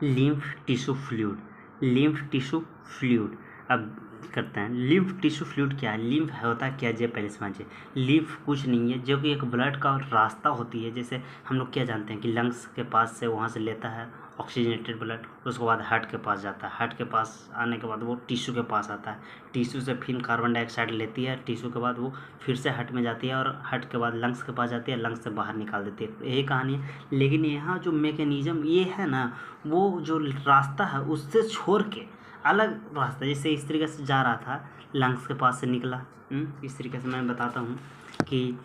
Lymph tissue fluid, lymph tissue fluid. अब करते हैं लिम्फ टिश्यू फ्लूइड क्या है, लिम्फ होता है क्या, ये पहले समझिए। लिम्फ कुछ नहीं है, जो कि एक ब्लड का रास्ता होती है। जैसे हम लोग क्या जानते हैं कि लंग्स के पास से वहाँ से लेता है ऑक्सीजनेटेड ब्लड, उसके बाद हार्ट के पास जाता है, हार्ट के पास आने के बाद वो टिश्यू के पास आता है, टिश्यू से फिर कार्बन डाइऑक्साइड लेती है, टिश्यू के बाद वो फिर से हार्ट में जाती है और हार्ट के बाद लंग्स के पास जाती है, लंग्स से बाहर निकाल देती है। यही कहानी है। लेकिन यहाँ जो मैकेनिज्म ये है ना, वो जो रास्ता है उससे छोड़ के अलग रास्ता, जैसे इस तरीके से जा रहा था, लंग्स के पास से निकला। इस तरीके से मैं बताता हूँ कि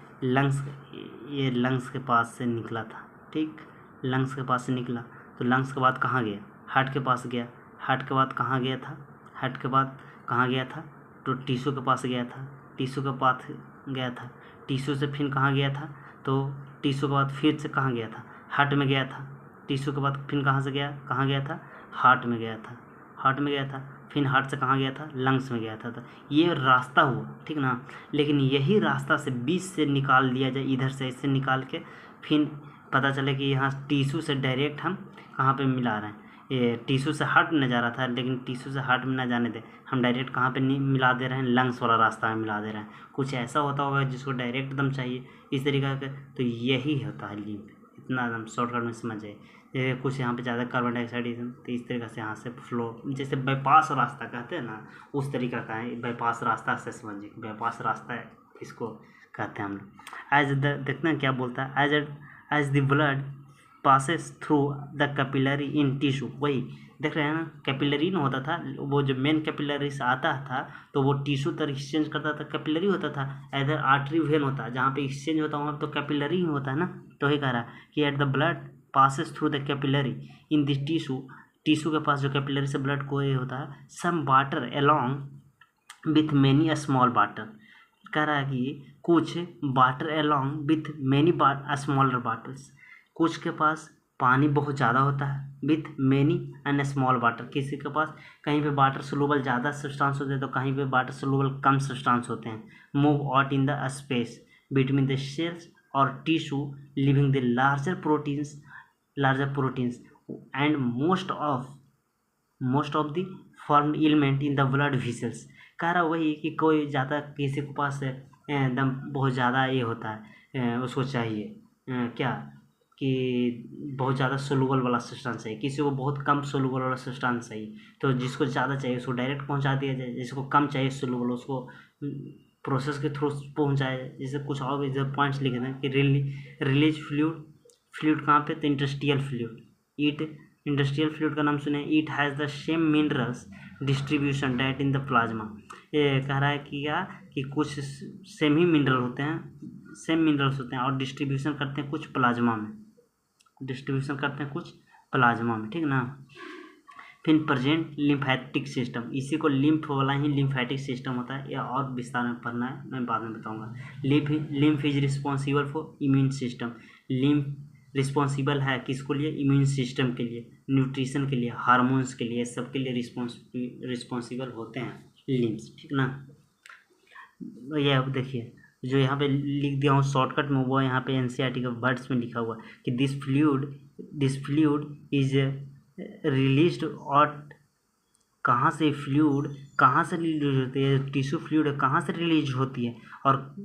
ये लंग्स के पास से निकला था, ठीक, लंग्स के पास से निकला तो लंग्स के बाद कहाँ गया, हार्ट के पास गया, हार्ट के बाद कहाँ गया था, हार्ट के बाद कहाँ गया था, तो टिश्यू के पास गया था, टिश्यू के पास गया था, टिश्यू से फिर कहाँ गया था, तो टिश्यू के बाद फिर से कहाँ गया था, हार्ट में गया था, टिश्यू के बाद फिर कहाँ गया था, हार्ट में गया था, हार्ट में गया था, फिर हार्ट से कहाँ गया था, लंग्स में गया था। तो ये रास्ता हुआ, ठीक ना। लेकिन यही रास्ता से बीच से निकाल दिया जाए, इधर से ऐसे निकाल के फिर पता चले कि यहाँ टिश्यू से डायरेक्ट हम कहाँ पे मिला रहे हैं, ये टिश्यू से हार्ट में जा रहा था, लेकिन टिश्यू से हार्ट में ना जाने दे, हम डायरेक्ट कहाँ पे मिला दे रहे हैं, लंग्स वाला रास्ता में मिला दे रहे हैं। कुछ ऐसा होता होगा जिसको डायरेक्ट एकदम चाहिए इस तरीके का, तो यही होता है लिम्फ। इतना एकदम शॉर्टकट में समझ जाए। जैसे कुछ यहाँ पे ज़्यादा कार्बन डाइऑक्साइड, तो इस तरीके से यहाँ से फ्लो, जैसे बाईपास रास्ता कहते हैं ना, उस तरीका का है बाईपास रास्ता से समझिए, बाईपास रास्ता है इसको कहते हैं हम लोग। एज द देखते हैं क्या बोलता है, as the blood passes through the capillary in tissue, वही देख रहे हैं ना, कैपिलरी ना होता था, वो जो मेन कैपिलरी से आता था तो वो टिश्यू तक एक्सचेंज करता था, कैपिलरी होता था। इधर आर्टरी वेन होता है, जहाँ पे एक्सचेंज होता है वहाँ तो कैपिलरी ही होता है ना। तो वही कह रहा है कि at the blood passes through the capillary in this tissue, tissue के पास जो कैपिलरी से ब्लड को ये होता है, some water along with many small water, कह रहा है कि कुछ water along with many smaller waters, कुछ के पास पानी बहुत ज़्यादा होता है, with many and small water, किसी के पास कहीं पे वाटर सोलूबल ज़्यादा सब्सटेंस होते हैं तो कहीं पे वाटर सोलूबल कम सब्सटेंस होते हैं। Move out in the space between the cells और tissue living the larger proteins and most of the form element in the blood vessels. कह रहा वही कि कोई ज़्यादा किसी के पास एकदम बहुत ज़्यादा ये होता है, उसको चाहिए क्या कि बहुत ज़्यादा सोलूबल वाला सब्सटेंस चाहिए, किसी को बहुत कम सोलूबल वाला सब्सटेंस चाहिए, तो जिसको ज़्यादा चाहिए उसको डायरेक्ट पहुंचा दिया जाए, जिसको कम चाहिए सोलूबल उसको प्रोसेस के थ्रू पहुंचाया जाए। जैसे कुछ और भी जब पॉइंट्स लिखे थे कि रिलीज फ्लूइड कहाँ पे, तो इंडस्ट्रियल फ्लूइड, ईट इंडस्ट्रियल फ्लूइड का नाम सुने, it has the same minerals distribution that in the plasma. ये कह रहा है कि क्या कि कुछ सेम ही मिनरल होते हैं, सेम मिनरल्स होते हैं और डिस्ट्रीब्यूशन करते हैं कुछ प्लाज्मा में, डिस्ट्रीब्यूशन करते हैं कुछ प्लाज्मा में, ठीक ना। फिर प्रेजेंट लिम्फेटिक सिस्टम, इसी को लिम्फ वाला ही लिम्फेटिक सिस्टम होता है, या और विस्तार में पढ़ना है मैं बाद में बताऊंगा। Lymph is responsible for immune system, lymph responsible है किसको लिए, इम्यून सिस्टम के लिए, न्यूट्रिशन के लिए, हार्मोन्स के लिए, सबके लिए रिस्पॉन्सिबल होते हैं लिम्स, ठीक ना। ये अब देखिए जो यहाँ पे लिख दिया हूँ शॉर्टकट में, वो यहाँ पे एनसीईआरटी के वर्ड्स में लिखा हुआ है कि दिस फ्लूइड इज रिलीज्ड, और कहाँ से फ्लूइड कहाँ से रिलीज होती है, टिश्यू फ्लूइड कहाँ से रिलीज होती है, और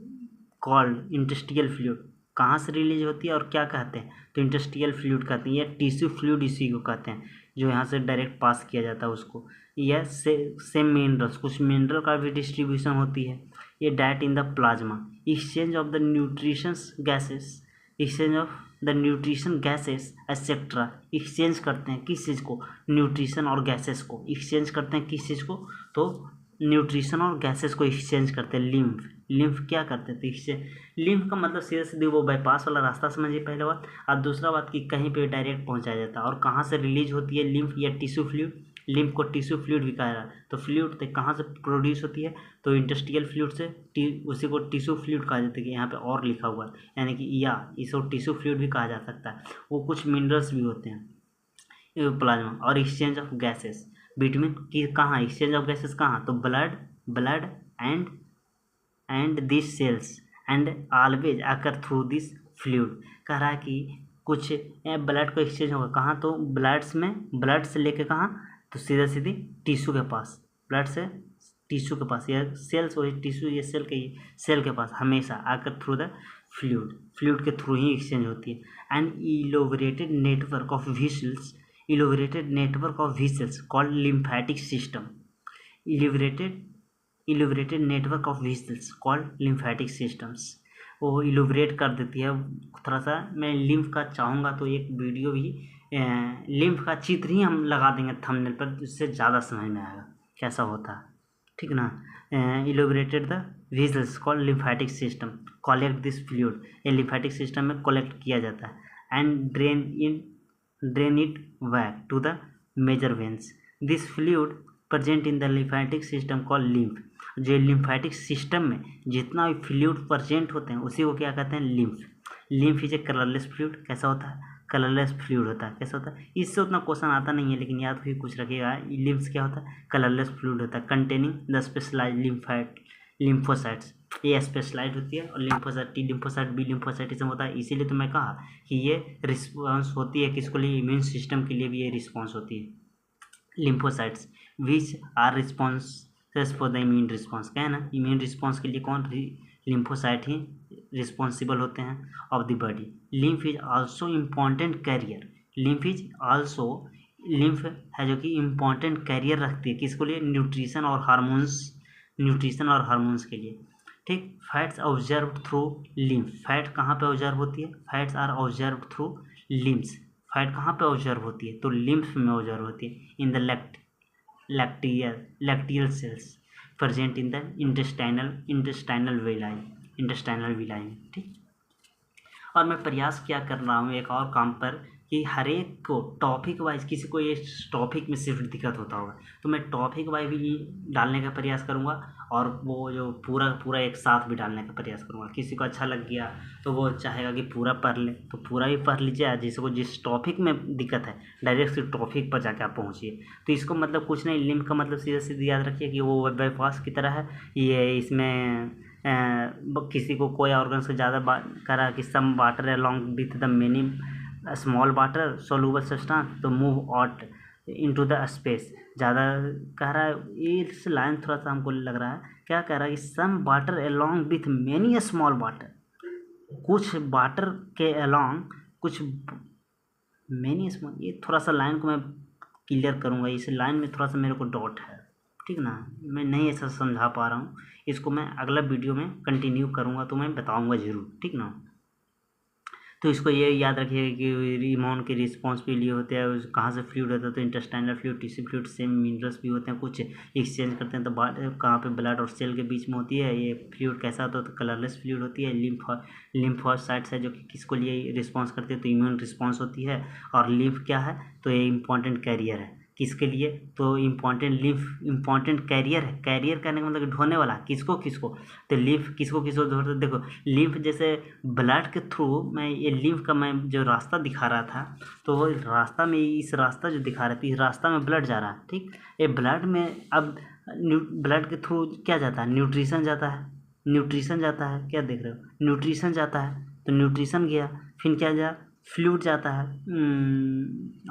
कॉल्ड इंटस्टिशियल फ्लूइड कहाँ से रिलीज होती है और क्या कहते हैं, तो इंटस्टिशियल फ्लूइड कहते हैं, या टिश्यू फ्लूइड इसी को कहते हैं, जो यहाँ से डायरेक्ट पास किया जाता है उसको। यह सेम मिनरल्स, कुछ मिनरल का भी डिस्ट्रीब्यूशन होती है। ये diet in the plasma, exchange of the nutritions gases, exchange of the nutrition gases etcetera, exchange करते हैं किस चीज़ को, न्यूट्रिशन और गैसेस को एक्सचेंज करते हैं किस चीज़ को, तो न्यूट्रिशन और गैसेस को एक्सचेंज करते हैं लिम्फ क्या करते थे एक्सचेंज। लिम्फ का मतलब सीधे सीधे वो बाईपास वाला रास्ता समझिए पहले बात, और दूसरा बात कि कहीं पे डायरेक्ट पहुंचाया जाता है, और कहाँ से रिलीज होती है लिम्फ या टिश्यू फ्लूइड, लिम्फ को टिश्यू फ्लूइड भी कहा जाता है, तो फ्लूइड तो कहाँ से प्रोड्यूस होती है, तो इंटस्टिशियल फ्लूइड से, उसी को टिश्यू फ्लूइड कहा जाता है, कि यहाँ पे और लिखा हुआ है, यानी कि या इसको टिश्यू फ्लूइड भी कहा जा सकता है। वो कुछ मिनरल्स भी होते हैं प्लाज्मा, और एक्सचेंज ऑफ गैसेस बिटवीन कि कहाँ एक्सचेंज ऑफ गैसेस कहाँ, तो blood and this cells and always occur through this fluid. कह रहा है कि कुछ ब्लड को एक्सचेंज होगा कहाँ, तो ब्लड्स में, ब्लड से लेके कहाँ, तो सीधा सीधी टिश्यू के पास, ब्लड से टिश्यू के पास, या सेल्स वही टिश्यू, ये सेल के, सेल के पास हमेशा आकर थ्रू द फ्लूइड के थ्रू ही एक्सचेंज होती है। And elaborated network of vessels, elaborated network of vessels called lymphatic system, elaborated network of vessels called lymphatic systems, वो इलोबरेट कर देती है। थोड़ा सा मैं लिम्फ का चाहूँगा तो एक वीडियो भी लिम्फ का चित्र ही हम लगा देंगे थंबनेल पर, उससे ज़्यादा समझ में आएगा कैसा होता है, ठीक ना। Elaborated the vessels called lymphatic system collect this fluid, ये लिम्फेटिक सिस्टम में कलेक्ट किया जाता है and drain it back to the major veins, this fluid present in the lymphatic system called lymph, जो लिम्फेटिक सिस्टम में जितना भी fluid present होते हैं उसी को क्या कहते हैं, lymph. Lymph is a colourless fluid, कैसा होता है, कलरलेस फ्लूइड होता है, कैसा होता है, इससे उतना क्वेश्चन आता नहीं है लेकिन याद भी कुछ रखिएगा। लिम्फ क्या होता है, कलरलेस फ्लूइड होता है कंटेनिंग द स्पेशलाइज्ड लिम्फोसाइट्स, ये स्पेशलाइज्ड होती है, और lymphocyte, T lymphocyte, B lymphocyte इसमें होता है। इसीलिए तो मैं कहा कि ये रिस्पॉन्स होती है किसको लिए, इम्यून सिस्टम के लिए भी ये रिस्पॉन्स होती है। Lymphocytes which are responses for the immune response, क्या है ना, इम्यून रिस्पॉन्स के लिए कौन, लिम्फोसाइट ही रिस्पॉन्सिबल होते हैं of the body. Lymph is also important carrier, lymph is also, lymph है जो कि इम्पॉर्टेंट कैरियर रखती है किसको लिए, न्यूट्रिशन और हार्मोन्स, न्यूट्रिशन और हार्मोन्स के लिए, ठीक। Fats observe through lymph, fat कहाँ पे ऑब्जर्व होती है, fats are observe through lymphs, fat कहाँ पे ऑब्जर्व होती है, तो लिम्फ में ऑब्जर्व होती है। In the lacteal cells present in the intestinal villi, ठीक। और मैं प्रयास क्या कर रहा हूँ एक और काम पर कि हर एक को टॉपिक वाइज, किसी को ये टॉपिक में सिर्फ दिक्कत होता होगा तो मैं टॉपिक वाइज भी डालने का प्रयास करूँगा, और वो जो पूरा एक साथ भी डालने का प्रयास करूँगा। किसी को अच्छा लग गया तो वो चाहेगा कि पूरा पढ़ ले तो पूरा भी पढ़ लीजिए, जिसको जिस टॉपिक में दिक्कत है डायरेक्ट से टॉपिक पर जाके आप पहुँचिए। तो इसको मतलब कुछ नहीं, लिम्फ का मतलब सीधे सीधे याद रखिए कि वो बाईपास की तरह है। ये इसमें किसी को कोई ऑर्गन से ज़्यादा करा कि some water along with the many small water soluble substance to move out into the space, ज़्यादा कह रहा है। इस लाइन थोड़ा सा हमको लग रहा है, क्या कह रहा है कि some water along with many small water, कुछ वाटर के अलॉन्ग कुछ मेनी स्मॉल, ये थोड़ा सा लाइन को मैं क्लियर करूँगा, इस लाइन में थोड़ा सा मेरे को डाउट है, ठीक ना, मैं नहीं ऐसा समझा पा रहा हूँ। इसको मैं अगला वीडियो में कंटिन्यू करूँगा तो मैं बताऊँगा ज़रूर, ठीक ना। तो इसको ये याद रखिएगा कि इम्यून के रिस्पॉन्स भी लिए होते हैं, कहाँ से फ्लूइड होता है, तो intestinal fluid, tissue fluid, same minerals भी होते हैं, कुछ एक्सचेंज करते हैं तो कहाँ पे ब्लड और सेल के बीच में होती है। ये फ्लूइड कैसा होता है, तो कलरलेस फ्लूइड होती है। लिम्फोसाइट्स है जो कि किसको लिए रिस्पॉन्स करती है, तो इम्यून रिस्पॉन्स होती है। और लिम्फ क्या है, तो ये इंपॉर्टेंट कैरियर है किसके लिए, तो इम्पॉर्टेंट लिम्फ इम्पॉर्टेंट कैरियर है। कैरियर करने का मतलब ढोने वाला, किसको किसको, तो लिम्फ किसको किसको ढोते। देखो लिम्फ जैसे ब्लड के थ्रू, मैं ये लिम्फ का मैं जो रास्ता दिखा रहा था तो वो रास्ता में, इस रास्ता जो दिखा रहा था इस रास्ता में ब्लड जा रहा है, ठीक। ये ब्लड में अब ब्लड के थ्रू क्या जाता है, न्यूट्रिशन जाता है, न्यूट्रिशन जाता है, क्या देख रहे हो, न्यूट्रिशन जाता है, तो न्यूट्रिशन गया, फिर क्या जा, फ्लूइड जाता है,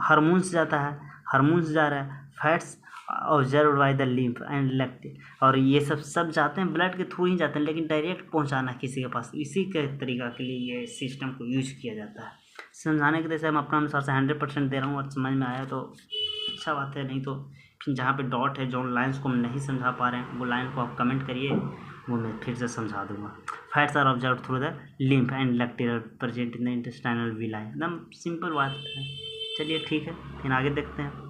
हार्मोन्स जाता है, हार्मोन्स जा रहा है, fats observe by the lymph and lectin, और ये सब जाते हैं ब्लड के थ्रू ही जाते हैं, लेकिन डायरेक्ट पहुंचाना किसी के पास, इसी के तरीका के लिए ये सिस्टम को यूज किया जाता है। समझाने के लिए हम अपना अनुसार से 100% दे रहा हूँ, और समझ में आया तो अच्छा बात है, नहीं तो फिर जहाँ पे डॉट है, जो लाइन्स को हम नहीं समझा पा रहे हैं वो लाइन को आप कमेंट करिए, वो मैं फिर से समझा दूंगा। Fats are observe through the lymph and lacteal present in the intestinal villi, एकदम सिंपल बात है। चलिए ठीक है, फिर आगे देखते हैं।